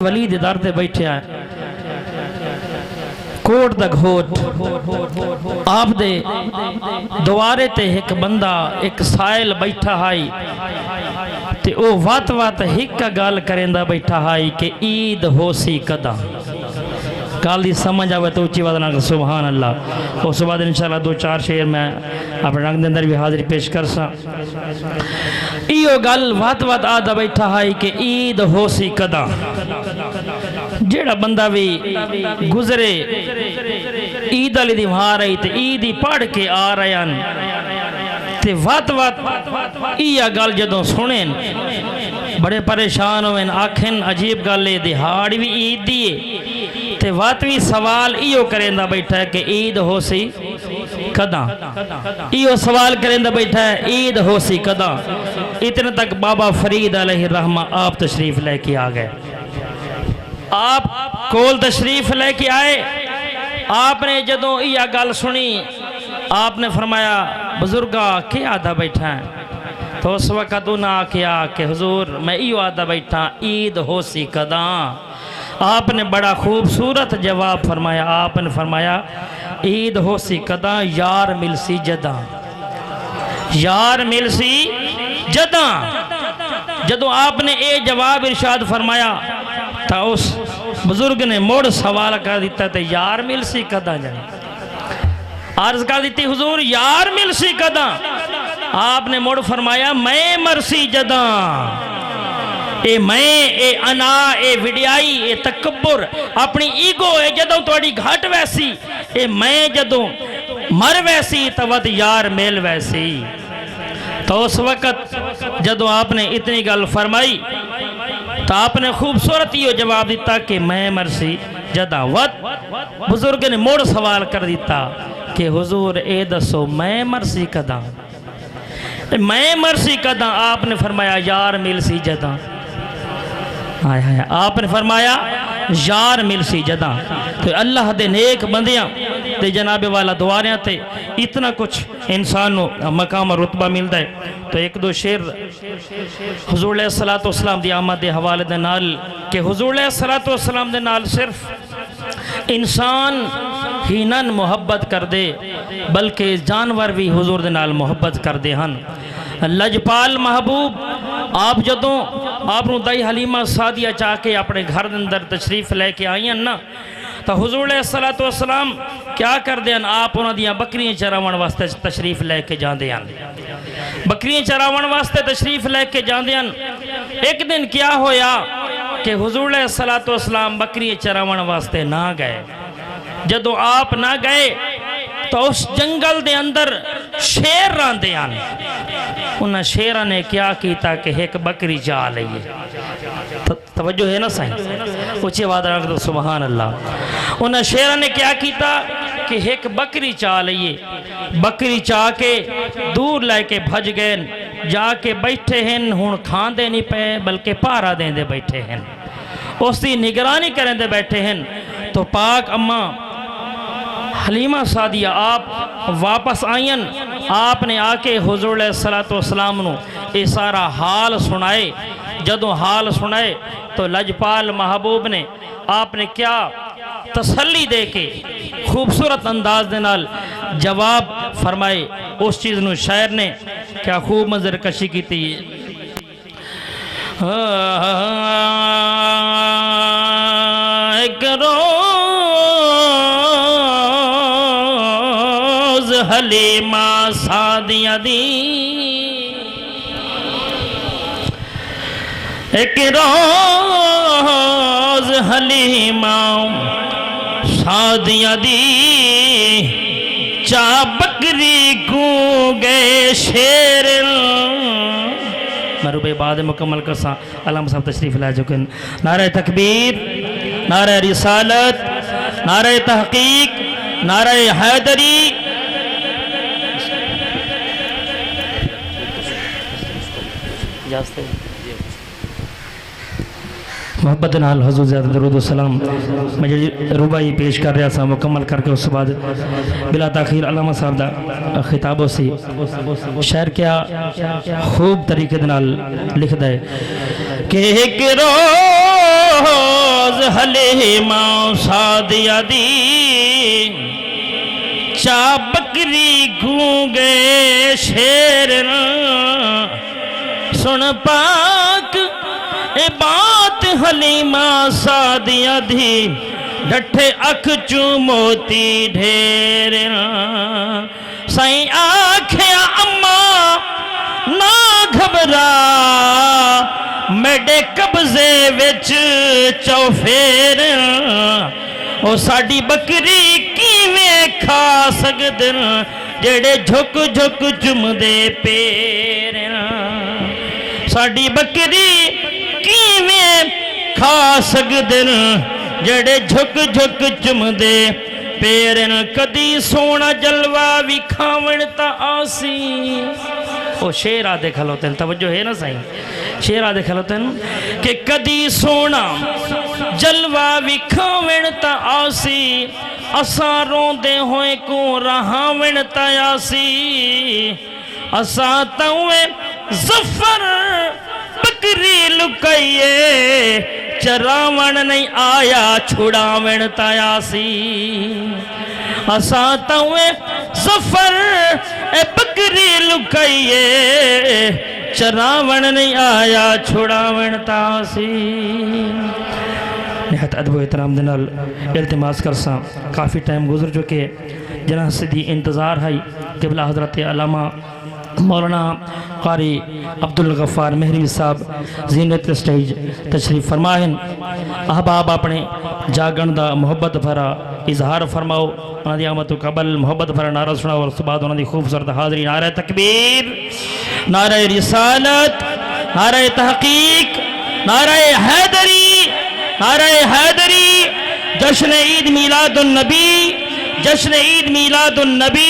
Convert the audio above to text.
वली दे दर ते बैठे है कोट दा घोट आप दे द्वारे ते एक बंदा एक साइल बैठा हाई ते ओ वत वत हिक गल करेंदा बैठा हाई कि ईद होसी कदा गल दी समझ आवे तो उच्ची आवाज़ नाल सुभान अल्लाह। उस बाद इंशाअल्लाह दो चार शेर मैं अपने रंग दे अंदर भी हाजिरी पेश कर सा। इो गल वत वत आदा बैठा हाई कि ईद होसी कदा जेड़ा बंदा भी गुजरे ईद अली दी वार आई ते ईद ही पढ़ के आ रहे हैं ते वत वत इया गल जदों सुनेन बड़े परेशान होवें आखें अजीब गल है दिहाड़ भी ईद दी ते वत भी सवाल इो करेंदा बैठा है कि ईद होसी कदा इो सवाल करेंदा बैठा है ईद होसी कदा। इतने तक बाबा फरीद अलैहि रहमा आप तशरीफ लेके आ गए। आप कोल तशरीफ लेके आए। आपने जदों यह गल सुनी आपने फरमाया बुजुर्गा क्या आदा बैठा है। तो उस वक़्त उन्हें आख्या कि हुजूर मैं इो आदा बैठा ईद होसी कदा। आपने बड़ा खूबसूरत जवाब फरमाया। आपने फरमाया ईद होसी कदा यार मिलसी जदा यार मिलसी जदा। जदों आपने ये जवाब इरशाद फरमाया तो उस बुजुर्ग ने मुड़ सवाल कर दिता तो यार मिलसी कदा जाए अर्ज कर दी हुजूर यार मिलसी कदा। आपने मुड़ फरमाया मैं मरसी जदा। ए मैं ए अना ए विडियाई ए तकब्बुर अपनी ईगो है जदों थोड़ी घट वैसी ए मैं जदों मर वैसी तवद यार मेल वैसी। तो उस वक़्त जदों आपने इतनी गल फरमाई तो आपने खूबसूरत यो जवाब दिता कि मैं मरसी जदा। वत बुजुर्ग ने मुड़ सवाल कर दिता कि हुजूर ए दसो मैं मरसी कदा मैं मरसी कदा। आपने फरमाया यार मिलसी जदा। हाय हाय आपने फरमाया यार मिलसी जदा। तो अल्लाह दे नेक बंदियां ते जनाबे वाला दुआरियां ते इतना कुछ इंसान को मकाम और रुतबा मिलता है। तो एक दो शेर हुजूर अलैहिस्सलातु वस्सलाम दी आमद दे हवाले दे नाल कि हुजूर अलैहिस्सलातु वस्सलाम दे नाल सिर्फ इंसान ही नन मुहब्बत कर दे बल्कि जानवर भी हुजूर दे नाल मुहब्बत करते हैं। लजपाल महबूब आप जदों आपनू दाई हलीमा सादिया चाह के अपने घर के अंदर तशरीफ लैके आई हैं ना तो हुजूर अलैहिस्सलातु वस्सलाम क्या करते हैं आप उन्होंने बकरियां चरावन वास्ते तशरीफ लैके जाते हैं। बकरियां चरावन वास्ते तशरीफ लैके जाते हैं। एक दिन क्या होया कि हुजूर अलैहिस्सलातु वस्सलाम बकरियां चरावन वास्ते ना गए। जदों आप ना गए तो उस जंगल दे अंदर शेर रहते हैं। उन्हें शेरा ने क्या किया कि एक बकरी चा लीए। तवज्जो है ना सही ऊंची आवाज़ रख दो सुभान अल्लाह। उन्हें शेरा ने क्या किया कि एक बकरी चा लीए। बकरी चा के दूर लैके भज गए जाके बैठे हैं। हुण खांदे नहीं पे बल्कि पहरा देंदे बैठे हैं उसकी निगरानी करेंदे बैठे हैं। तो पाक अम्मा हलीमा सादिया आप वापस आईन। आपने आके हुजूर अलैहिस्सलातु वस्सलाम नू ये सारा हाल सुनाए। जदों हाल सुनाए तो लजपाल महबूब ने आपने क्या तसल्ली दे के खूबसूरत अंदाज दे नाल जवाब फरमाए। उस चीज़ नू शायर ने क्या खूब मंजर कशी की थी। हलीमा सादिया दी एक रोज हलीमा सादिया दी चा बकरी को गए शेर। मैं रुपये बाद मुकम्मल कर सा अल्लाह साहब तशरीफ ला चुके। नारे तकबीर नारे रिसालत नारे तहकीक नारे हैदरी। मोहब्बत नाल हुजूर ज़्यादा दरूद व सलाम मैं जी रुबाई पेश कर रहा था मुकम्मल करके उस बाद बिला ताखीर अल्लामा साहब दा खिताबों से शायर क्या खूब तरीके नाल लिखदा है कि एक रोज हलीमा सादिया दी चा बकरी गूंगे शेर सुन पाक ए बात हलीमा सादिया दी डठे अख चू मोती ढेर साईं आख्या अम्मा ना घबरा मेरे कब्जे विच चौफेर ओ साडी बकरी किवें खा सकदे जेड़े झुक झुक चुमदे पैर साडी बकरी किवें खा सकदे जेड़े झुक झुक चुमदे पैर कदी सोना जलवा विखावण ता आसी ओ शेर आदे खलोते तवज्जो है ना साईं शेर आदे खलोते कि कदी सोना जलवा विखावण ता आसी असा रोंदे होए को रहावण ता आसी असा तवे जफर बकरी लुकाइए चरावण नहीं आया छुड़ावण तायासी असा तवे सफर ए बकरी लुकाइए चरावण नहीं आया छुड़ावण तासी निहत अदब एहतराम दे नाल इल्तिमास करसा काफ़ी टाइम गुजर चुके जना सिद्धी इंतज़ार है क़िबला हज़रत अल्लामा मौलाना कारी अब्दुल गफ़ार मेहरी साहब जीनत स्टेज तशरीफ फरमाएं अहबाब अपने जागण दा मुहब्बत भरा इजहार फरमाओ उन्होंने आमद कबल मुहब्बत भरा नारा सुनाओ और उसके बाद उन्होंने खूबसूरत हाज़री नारा तकबीर नारा रिसालत नारा तहकीक नारा हैदरी जश्न ईद मीलादुन नबी